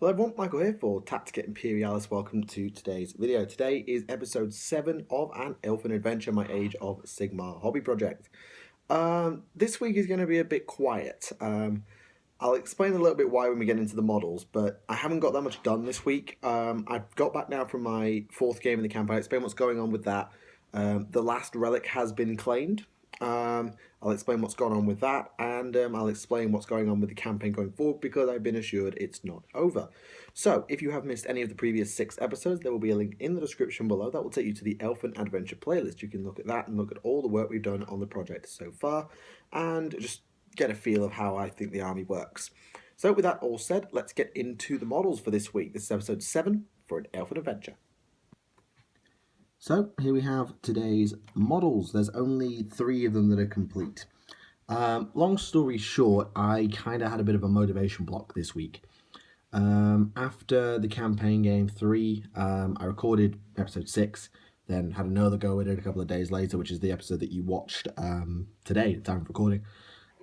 Hello everyone, Michael here for Tactica Imperialis. Welcome to today's video. Today is episode 7 of an Elfen adventure, my Age of Sigmar hobby project. This week is going to be a bit quiet. I'll explain a little bit why when we get into the models, but I haven't got that much done this week. I've got back now from my 4th game in the campaign. I'll explain what's going on with that. The last relic has been claimed. I'll explain what's going on with that, and I'll explain what's going on with the campaign going forward, because I've been assured it's not over. So, if you have missed any of the previous 6 episodes, there will be a link in the description below that will take you to the Elfen Adventure playlist. You can look at that and look at all the work we've done on the project so far, and just get a feel of how I think the army works. So, with that all said, let's get into the models for this week. This is episode 7 for an Elfen Adventure. So here we have today's models. There's only 3 of them that are complete. Long story short, I kind of had a bit of a motivation block this week. After the campaign game 3, I recorded episode 6, then had another go at it a couple of days later, which is the episode that you watched today, at the time of recording.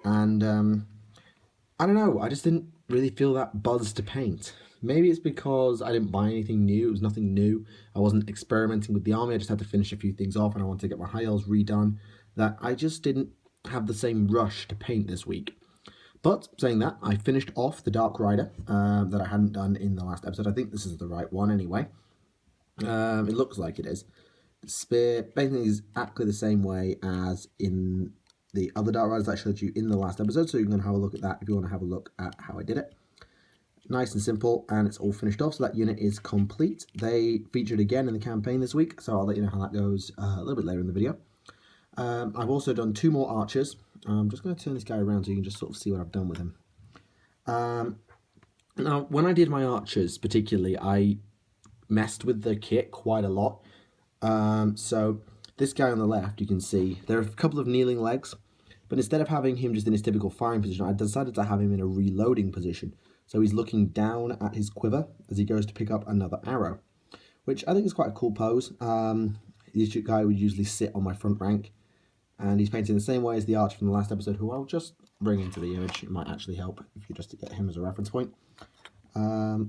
And I don't know, I just didn't really feel that buzz to paint. Maybe it's because I didn't buy anything new. It was nothing new. I wasn't experimenting with the army. I just had to finish a few things off, and I wanted to get my high elves redone. That I just didn't have the same rush to paint this week. But saying that, I finished off the Dark Rider that I hadn't done in the last episode. I think this is the right one anyway. It looks like it is. The spear basically is exactly the same way as in the other Dark Riders that I showed you in the last episode. So you can have a look at that if you want to have a look at how I did it. Nice and simple, and it's all finished off, so that unit is complete. They featured again in the campaign this week, so I'll let you know how that goes a little bit later in the video. I've also done 2 more archers. I'm just going to turn this guy around so you can just sort of see what I've done with him. Now, when I did my archers particularly, I messed with the kit quite a lot. So this guy on the left, you can see, there are a couple of kneeling legs, but instead of having him just in his typical firing position, I decided to have him in a reloading position. So he's looking down at his quiver as he goes to pick up another arrow, which I think is quite a cool pose. This guy would usually sit on my front rank, and he's painted in the same way as the archer from the last episode, who I'll just bring into the image. It might actually help if you just to get him as a reference point. I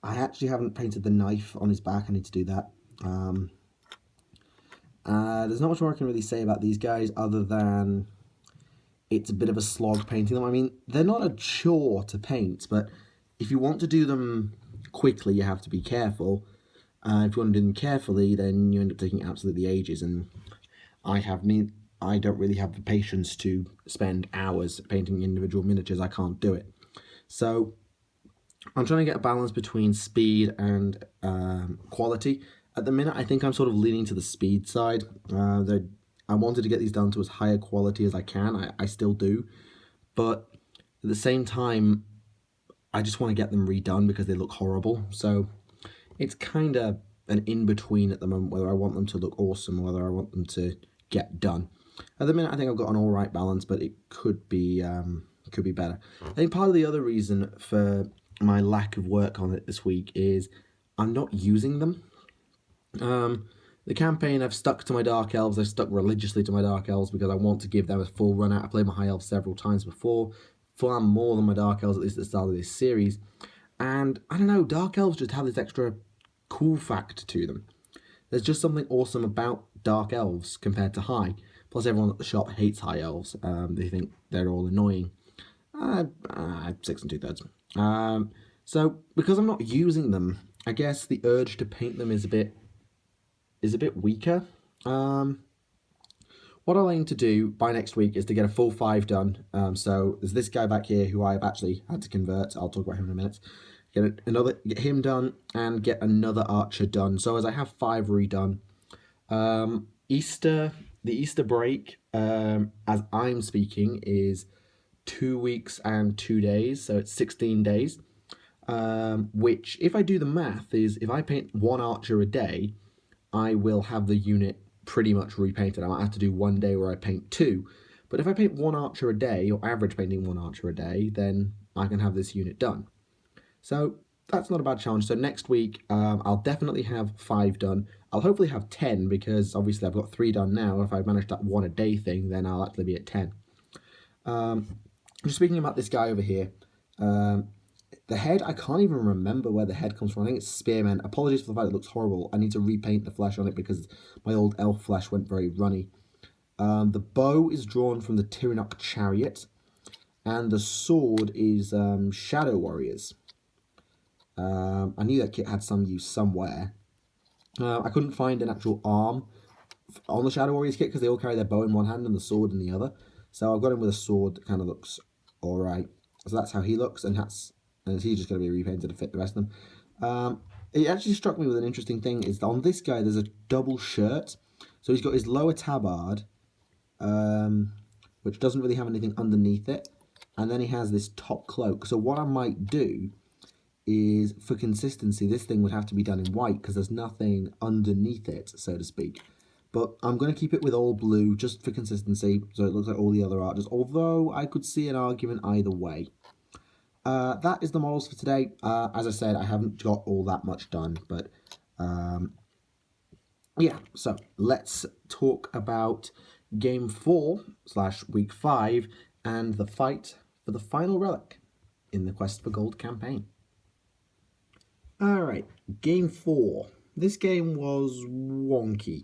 actually haven't painted the knife on his back. I need to do that. There's not much more I can really say about these guys other than it's a bit of a slog painting them. I mean, they're not a chore to paint, but if you want to do them quickly, you have to be careful. If you want to do them carefully, then you end up taking absolutely ages, and I don't really have the patience to spend hours painting individual miniatures. I can't do it. So I'm trying to get a balance between speed and quality. At the minute, I think I'm sort of leaning to the speed side. I wanted to get these down to as high a quality as I can. I still do. But at the same time, I just want to get them redone because they look horrible. So it's kind of an in-between at the moment, whether I want them to look awesome or whether I want them to get done. At the minute, I think I've got an alright balance, but it could be better. I think part of the other reason for my lack of work on it this week is I'm not using them. The campaign, I've stuck to my Dark Elves. I've stuck religiously to my Dark Elves because I want to give them a full run out. I played my High Elves several times before, far more than my Dark Elves, at least at the start of this series. And I don't know, Dark Elves just have this extra cool fact to them. There's just something awesome about Dark Elves compared to High. Plus everyone at the shop hates High Elves. They think they're all annoying. 6 2/3. So because I'm not using them, I guess the urge to paint them is a bit weaker. What I'll aim to do by next week is to get a full 5 done. So there's this guy back here who I've actually had to convert. I'll talk about him in a minute. Get him done and get another archer done. So as I have 5 redone. The Easter break, as I'm speaking, is 2 weeks and 2 days. So it's 16 days. Which, if I do the math, is if I paint 1 archer a day, I will have the unit pretty much repainted. I might have to do 1 day where I paint 2. But if I paint 1 archer a day, or average painting 1 archer a day, then I can have this unit done. So that's not a bad challenge. So next week, I'll definitely have 5 done. I'll hopefully have 10, because obviously I've got 3 done now. If I manage that 1 a day thing, then I'll actually be at 10. Just speaking about this guy over here, The head, I can't even remember where the head comes from. I think it's Spearman. Apologies for the fact it looks horrible. I need to repaint the flesh on it because my old elf flesh went very runny. The bow is drawn from the Tiranoc Chariot. And the sword is Shadow Warriors. I knew that kit had some use somewhere. I couldn't find an actual arm on the Shadow Warriors kit because they all carry their bow in one hand and the sword in the other. So I've got him with a sword that kind of looks alright. So that's how he looks, and he's just going to be repainted to fit the rest of them. It actually struck me with an interesting thing is that on this guy there's a double shirt. So he's got his lower tabard, which doesn't really have anything underneath it. And then he has this top cloak. So what I might do is, for consistency, this thing would have to be done in white because there's nothing underneath it, so to speak. But I'm going to keep it with all blue just for consistency, so it looks like all the other arters, although I could see an argument either way. That is the models for today. As I said, I haven't got all that much done, but yeah, so let's talk about Game 4/Week 5 and the fight for the final relic in the Quest for Gold campaign. Alright, Game 4. This game was wonky.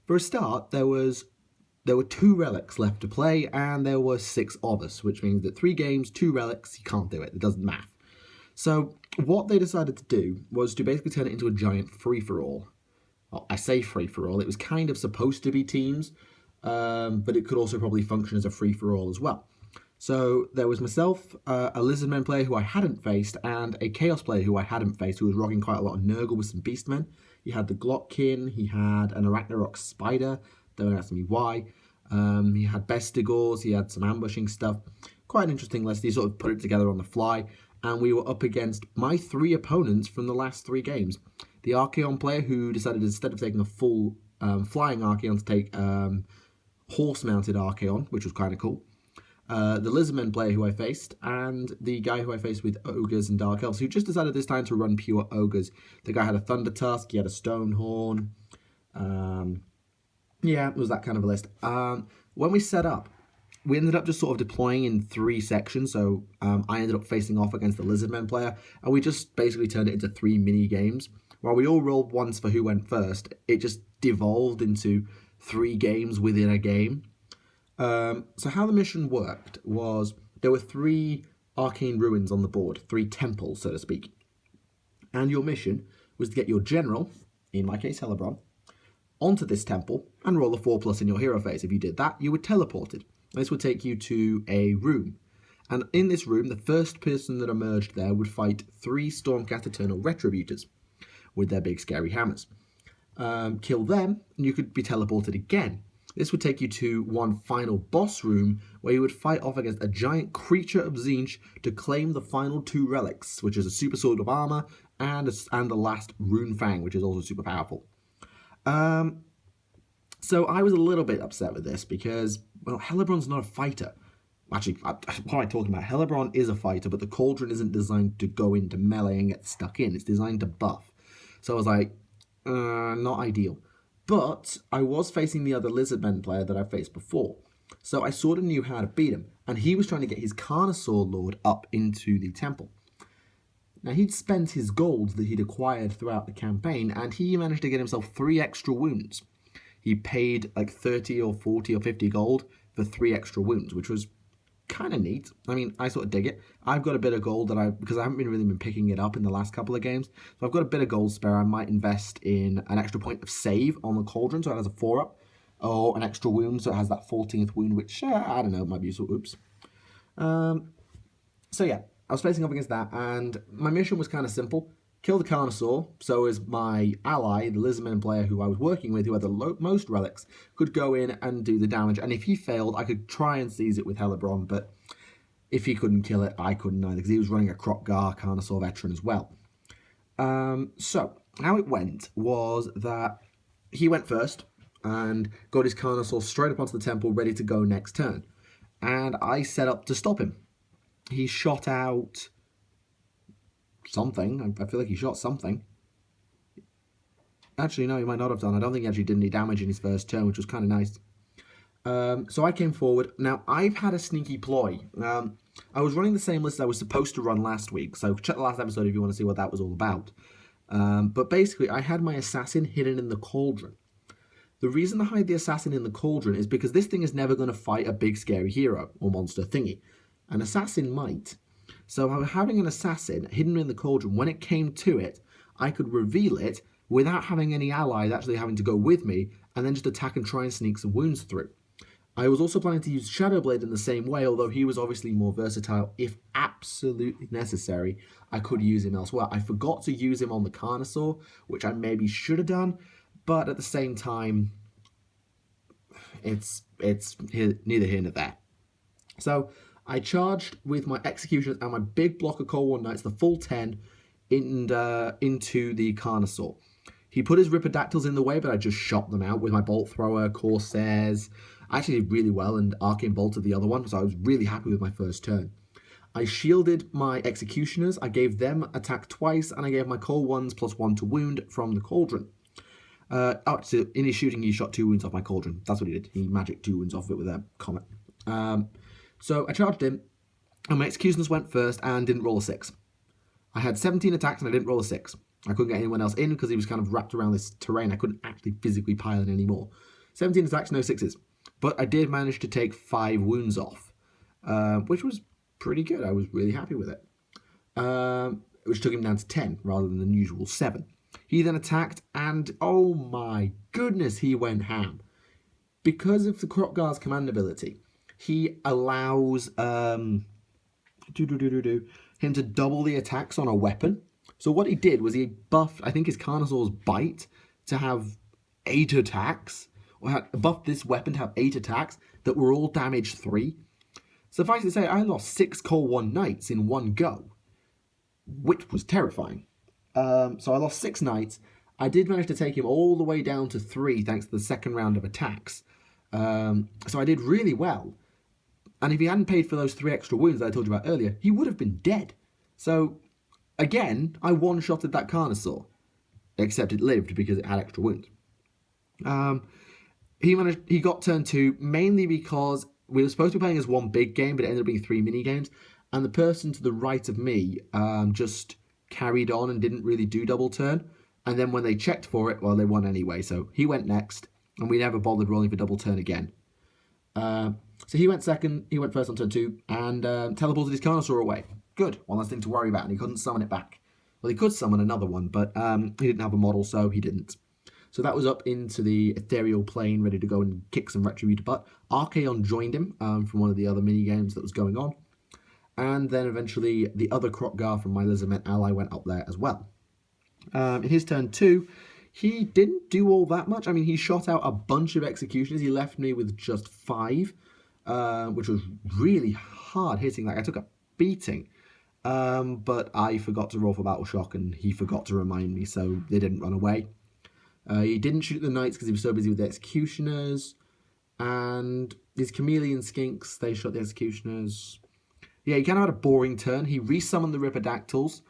For a start, there were 2 relics left to play, and there were 6 of us, which means that 3 games, 2 relics, you can't do it. It doesn't math. So what they decided to do was to basically turn it into a giant free-for-all. Well, I say free-for-all. It was kind of supposed to be teams, but it could also probably function as a free-for-all as well. So there was myself, a Lizardmen player who I hadn't faced, and a Chaos player who I hadn't faced, who was rocking quite a lot of Nurgle with some Beastmen. He had the Glotkin, he had an Arachnarok Spider, don't ask me why. He had Bestigors, he had some ambushing stuff. Quite an interesting list. He sort of put it together on the fly, and we were up against my 3 opponents from the last 3 games. The Archaon player, who decided instead of taking a full flying Archaon to take horse-mounted Archaon, which was kind of cool. The Lizardmen player who I faced, and the guy who I faced with Ogres and Dark Elves, who just decided this time to run pure Ogres. The guy had a Thunder Tusk, he had a Stonehorn. Yeah, it was that kind of a list. When we set up, we ended up just sort of deploying in 3 sections, so I ended up facing off against the Lizardmen player, and we just basically turned it into 3 mini-games. While we all rolled once for who went first, it just devolved into 3 games within a game. So how the mission worked was there were 3 arcane ruins on the board, 3 temples, so to speak. And your mission was to get your general, in my case Helebron, onto this temple and roll a 4+ in your hero phase. If you did that, you were teleported. This would take you to a room. And in this room, the first person that emerged there would fight 3 Stormcast Eternal Retributors with their big scary hammers. Kill them, and you could be teleported again. This would take you to one final boss room where you would fight off against a giant creature of Tzeentch to claim the final 2 relics, which is a Super Sword of Armor and the last Rune Fang, which is also super powerful. So I was a little bit upset with this because, well, Helebron's not a fighter. Actually, what am I talking about? Helebron is a fighter, but the Cauldron isn't designed to go into melee and get stuck in. It's designed to buff. So I was like, not ideal. But I was facing the other Lizardmen player that I faced before. So I sort of knew how to beat him. And he was trying to get his Carnosaur Lord up into the temple. Now, he'd spent his gold that he'd acquired throughout the campaign, and he managed to get himself 3 extra wounds. He paid like 30 or 40 or 50 gold for 3 extra wounds, which was kind of neat. I mean, I sort of dig it. I've got a bit of gold because I haven't really been picking it up in the last couple of games. So I've got a bit of gold spare. I might invest in an extra point of save on the Cauldron, so it has a 4-up, or an extra wound, so it has that 14th wound, which, I don't know, might be useful. Oops. So yeah, I was facing up against that, and my mission was kind of simple. Kill the Carnosaur, so as my ally, the Lizardman player who I was working with, who had the most relics, could go in and do the damage. And if he failed, I could try and seize it with Helebron, but if he couldn't kill it, I couldn't either, because he was running a Kropgar Carnosaur veteran as well. So, how it went was that he went first and got his Carnosaur straight up onto the temple, ready to go next turn. And I set up to stop him. He shot out something. I feel like he shot something. Actually, no, he might not have done. I don't think he actually did any damage in his first turn, which was kind of nice. So I came forward. Now, I've had a sneaky ploy. I was running the same list I was supposed to run last week, so check the last episode if you want to see what that was all about. But basically, I had my assassin hidden in the cauldron. The reason I hide the assassin in the cauldron is because this thing is never going to fight a big scary hero or monster thingy. An assassin might. So having an assassin hidden in the cauldron, when it came to it, I could reveal it without having any allies actually having to go with me, and then just attack and try and sneak some wounds through. I was also planning to use Shadowblade in the same way, although he was obviously more versatile. If absolutely necessary, I could use him elsewhere. I forgot to use him on the Carnosaur, which I maybe should have done, but at the same time, it's neither here nor there. So I charged with my Executioners and my big block of Cold War Knights, the full 10, into the Carnosaur. He put his Ripperdactyls in the way, but I just shot them out with my Bolt Thrower, Corsairs. I actually did really well and Arcane Bolted the other one, so I was really happy with my first turn. I shielded my Executioners, I gave them attack twice, and I gave my Cold Ones +1 to wound from the Cauldron. So in his shooting, he shot 2 wounds off my Cauldron. That's what he did. He magicked 2 wounds off it with a Comet. So I charged him, and my Executioners went first and didn't roll a 6. I had 17 attacks and I didn't roll a 6. I couldn't get anyone else in because he was kind of wrapped around this terrain. I couldn't actually physically pile in anymore. 17 attacks, no 6s. But I did manage to take 5 wounds off, which was pretty good. I was really happy with it. Which took him down to 10 rather than the usual 7. He then attacked, and oh my goodness, he went ham. Because of the Crocgar's command ability, he allows him to double the attacks on a weapon. So what he did was he buffed, I think, his Carnosaur's Bite to have 8 attacks, or buffed this weapon to have 8 attacks that were all damage 3. Suffice to say, I lost 6 Cold War Knights in one go, which was terrifying. So I lost 6 Knights. I did manage to take him all the way down to 3 thanks to the second round of attacks. So I did really well. And if he hadn't paid for those 3 extra wounds that I told you about earlier, he would have been dead. So, again, I one-shotted that Carnosaur. Except it lived because it had extra wounds. He got turn 2 mainly because we were supposed to be playing as one big game, but it ended up being 3 mini games. And the person to the right of me just carried on and didn't really do double turn. And then when they checked for it, well, they won anyway. So he went next, and we never bothered rolling for double turn again. So he went second, he went first on turn 2, and teleported his Carnosaur away. Good, one less thing to worry about, and he couldn't summon it back. Well, he could summon another one, but he didn't have a model, so he didn't. So that was up into the ethereal plane, ready to go and kick some Retributor butt. Archaon joined him from one of the other mini-games that was going on. And then eventually the other Crocgar from my Lizardmen ally went up there as well. In his turn 2, he didn't do all that much. I mean, he shot out a bunch of Executioners. He left me with just 5, which was really hard hitting. Like, I took a beating. But I forgot to roll for Battle Shock, and he forgot to remind me, so they didn't run away. He didn't shoot the Knights because he was so busy with the Executioners. And his Chameleon Skinks, they shot the Executioners. Yeah, he kind of had a boring turn. He resummoned the Ripperdactyls.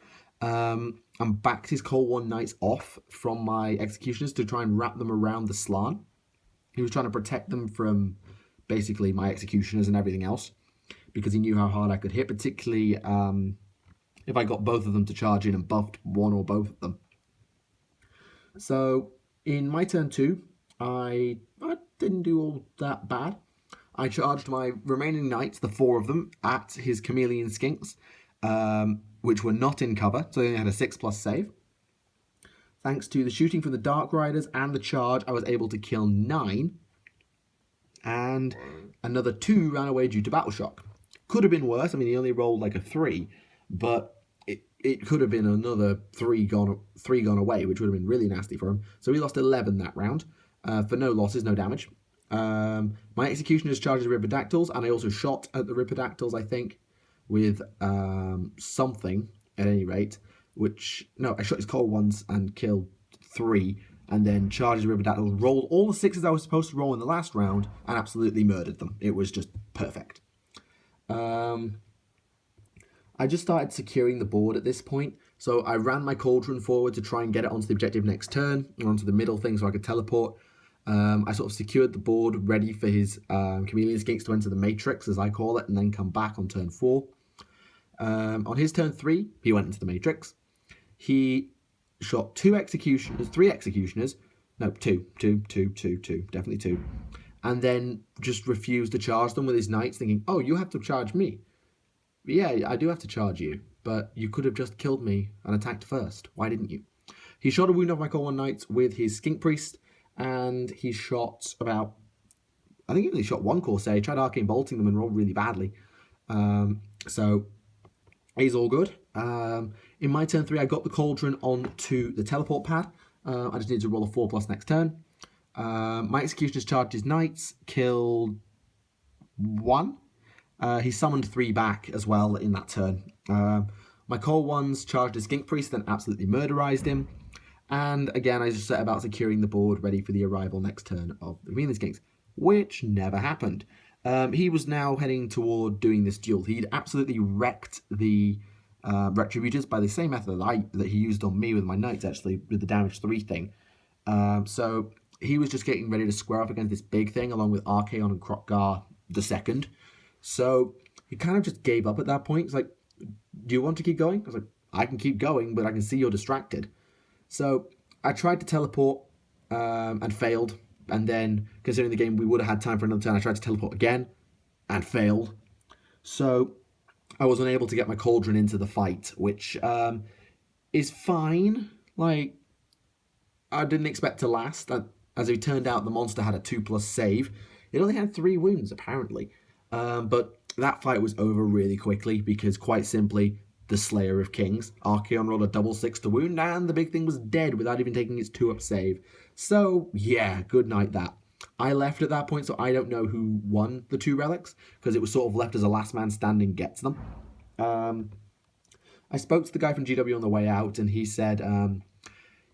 And backed his Cold War Knights off from my Executioners to try and wrap them around the Slann. He was trying to protect them from basically my Executioners and everything else, because he knew how hard I could hit, particularly if I got both of them to charge in and buffed one or both of them. So in my turn 2, I didn't do all that bad. I charged my remaining Knights, the 4 of them, at his Chameleon Skinks, which were not in cover, so they only had a 6+ save. Thanks to the shooting from the Dark Riders and the charge, I was able to kill 9. And another 2 ran away due to Battle Shock. Could have been worse. I mean, he only rolled like a 3, but it could have been another 3 gone away, which would have been really nasty for him. So he lost 11 that round, for no losses, no damage. My Executioners charged the Ripperdactyls, and I also shot at the Ripperdactyls, I think, with something, at any rate, I shot his Cold Ones and killed 3, and then charged the Ripperdactyls, rolled all the 6s I was supposed to roll in the last round, and absolutely murdered them. It was just perfect. I just started securing the board at this point, so I ran my Cauldron forward to try and get it onto the objective next turn, or onto the middle thing so I could teleport. I sort of secured the board ready for his Chameleon Skinks to enter the Matrix, as I call it, and then come back on turn 4. On his turn 3, he went into the Matrix. He shot 3 Executioners. No, two, definitely 2. And then just refused to charge them with his Knights, thinking, oh, you have to charge me. Yeah, I do have to charge you, but you could have just killed me and attacked first. Why didn't you? He shot a wound off my Core 1 Knights with his Skink Priest, and he shot about... I think he only shot 1 Corsair. He tried Arcane Bolting them and rolled really badly. So he's all good. In my turn 3, I got the Cauldron onto the teleport pad. I just need to roll a 4+ next turn. My Executioners charged his Knights, killed 1. He summoned 3 back as well in that turn. My Core 1s charged his Skink Priest, then absolutely murderized him. And again, I just set about securing the board ready for the arrival next turn of the Chameleon Skinks, which never happened. He was now heading toward doing this duel. He'd absolutely wrecked the Retributors by the same method that he used on me with my Knights, actually, with the damage 3 thing. So he was just getting ready to square up against this big thing, along with Archaon and Krokgar II. So he kind of just gave up at that point. He's like, do you want to keep going? I was like, I can keep going, but I can see you're distracted. So I tried to teleport and failed. And then, considering the game, we would have had time for another turn. I tried to teleport again and failed. So I was unable to get my Cauldron into the fight, which is fine. Like, I didn't expect to last. As it turned out, the monster had a 2+ save. It only had 3 wounds, apparently. But that fight was over really quickly because, quite simply, the Slayer of Kings, Archaon, rolled a double 6 to wound, and the big thing was dead without even taking its 2-up save. So, yeah, good night that. I left at that point, so I don't know who won the 2 relics, because it was sort of left as a last man standing gets them. I spoke to the guy from GW on the way out, and he said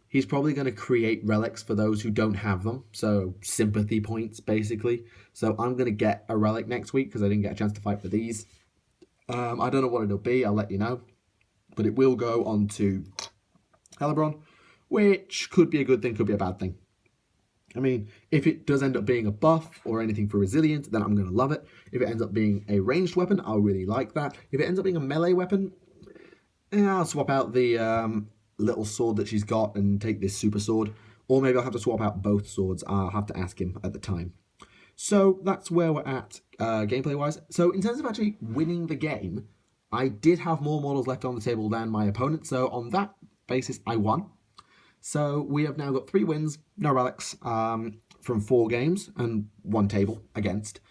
he's probably going to create relics for those who don't have them, so sympathy points, basically. So I'm going to get a relic next week, because I didn't get a chance to fight for these. I don't know what it'll be, I'll let you know. But it will go on to Helebron, which could be a good thing, could be a bad thing. I mean, if it does end up being a buff or anything for resilient, then I'm going to love it. If it ends up being a ranged weapon, I'll really like that. If it ends up being a melee weapon, I'll swap out the little sword that she's got and take this super sword. Or maybe I'll have to swap out both swords. I'll have to ask him at the time. So that's where we're at gameplay-wise. So in terms of actually winning the game, I did have more models left on the table than my opponent. So on that basis, I won. So we have now got 3 wins, no relics, from 4 games and 1 table against.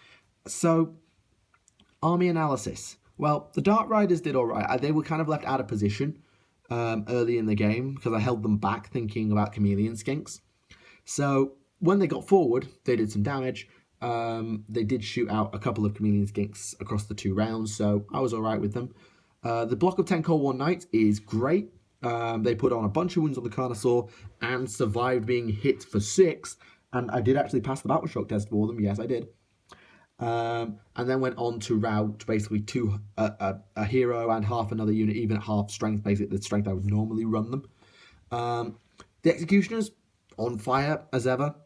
So, army analysis. Well, the Dark Riders did alright. They were kind of left out of position early in the game because I held them back thinking about Chameleon Skinks. So, when they got forward, they did some damage. They did shoot out a couple of Chameleon Skinks across the 2 rounds, so I was alright with them. The block of 10 Cold War Knights is great. They put on a bunch of wounds on the Carnosaur and survived being hit for 6. And I did actually pass the Battle Shock test for them. Yes, I did. And then went on to route basically a hero and half another unit, even at half strength, basically the strength I would normally run them. The Executioners, on fire as ever.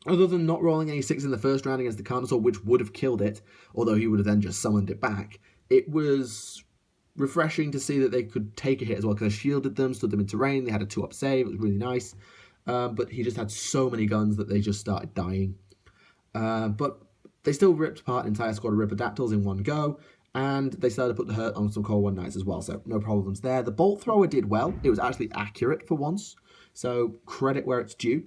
Other than not rolling any 6 in the first round against the Carnosaur, which would have killed it, although he would have then just summoned it back, it was refreshing to see that they could take a hit as well, because I shielded them, stood them in terrain, they had a 2-up save, it was really nice. But he just had so many guns that they just started dying. But they still ripped apart an entire squad of Ripperdactyls in one go, and they started to put the hurt on some Core 1 Knights as well, so no problems there. The Bolt Thrower did well, it was actually accurate for once, so credit where it's due.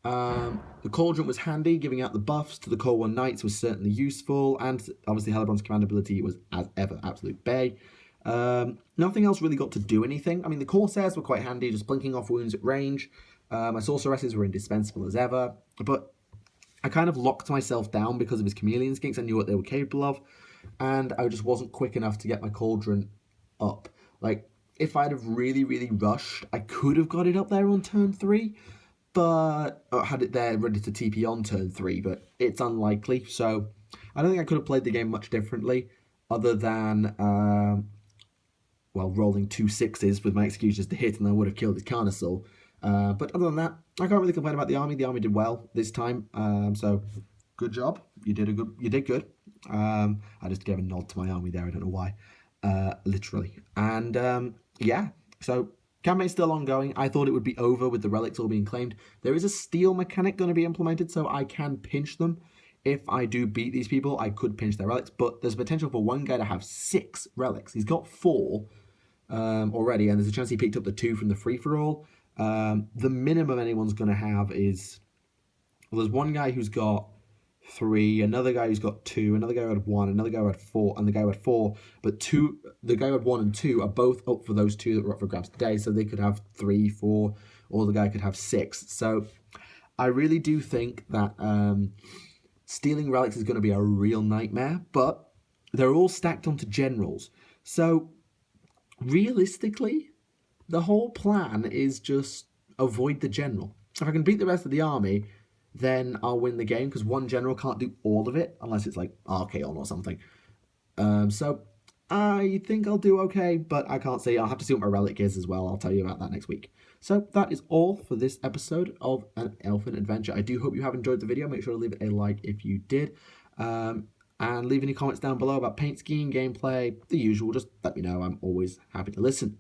The Cauldron was handy, giving out the buffs to the Core 1 Knights was certainly useful, and obviously Helebron's command ability was, as ever, absolute bay. Nothing else really got to do anything. I mean, the Corsairs were quite handy, just blinking off wounds at range. My Sorceresses were indispensable as ever, but I kind of locked myself down because of his Chameleon Skinks. I knew what they were capable of, and I just wasn't quick enough to get my Cauldron up. Like, if I'd have really, really rushed, I could have got it up there on turn 3, but I had it there ready to TP on turn 3, but it's unlikely, so I don't think I could have played the game much differently, other than, well, rolling 2 6s with my Executioners to hit, and I would have killed his Carnosaur. But other than that, I can't really complain about the army. The army did well this time, so good job. You did good. I just gave a nod to my army there. I don't know why, literally. And yeah, so campaign's still ongoing. I thought it would be over with the relics all being claimed. There is a steal mechanic going to be implemented, so I can pinch them. If I do beat these people, I could pinch their relics, but there's potential for one guy to have 6 relics. He's got 4 already, and there's a chance he picked up the 2 from the free-for-all. The minimum anyone's going to have is... Well, there's one guy who's got 3, another guy who's got 2, another guy who had 1, another guy who had 4, and the guy who had 4. But the guy who had 1 and 2 are both up for those 2 that were up for grabs today, so they could have 3, 4, or the guy could have 6. So I really do think that stealing relics is going to be a real nightmare, but they're all stacked onto generals. So realistically, the whole plan is just avoid the general. If I can beat the rest of the army, then I'll win the game, because one general can't do all of it, unless it's like Archaon or something. So I think I'll do okay, but I can't say. I'll have to see what my relic is as well. I'll tell you about that next week. So that is all for this episode of An Elfen Adventure. I do hope you have enjoyed the video. Make sure to leave it a like if you did. And leave any comments down below about paint skiing, gameplay, the usual. Just let me know. I'm always happy to listen.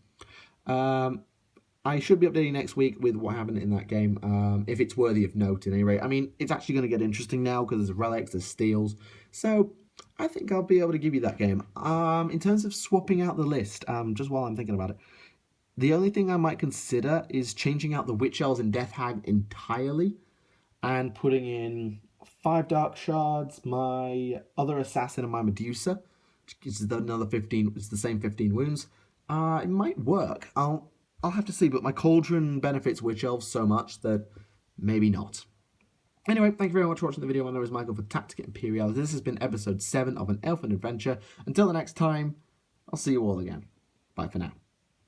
I should be updating next week with what happened in that game, if it's worthy of note at any rate. I mean, it's actually going to get interesting now because there's relics, there's steals. So I think I'll be able to give you that game. In terms of swapping out the list, just while I'm thinking about it, the only thing I might consider is changing out the Witch Elves and Death Hag entirely and putting in 5 Dark Shards, my other Assassin, and my Medusa, which gives another 15. It's the same 15 wounds. It might work. I'll have to see, but my Cauldron benefits Witch Elves so much that maybe not. Anyway, thank you very much for watching the video. My name is Michael for Tactica Imperialis. This has been episode 7 of An Elfen Adventure. Until the next time, I'll see you all again. Bye for now.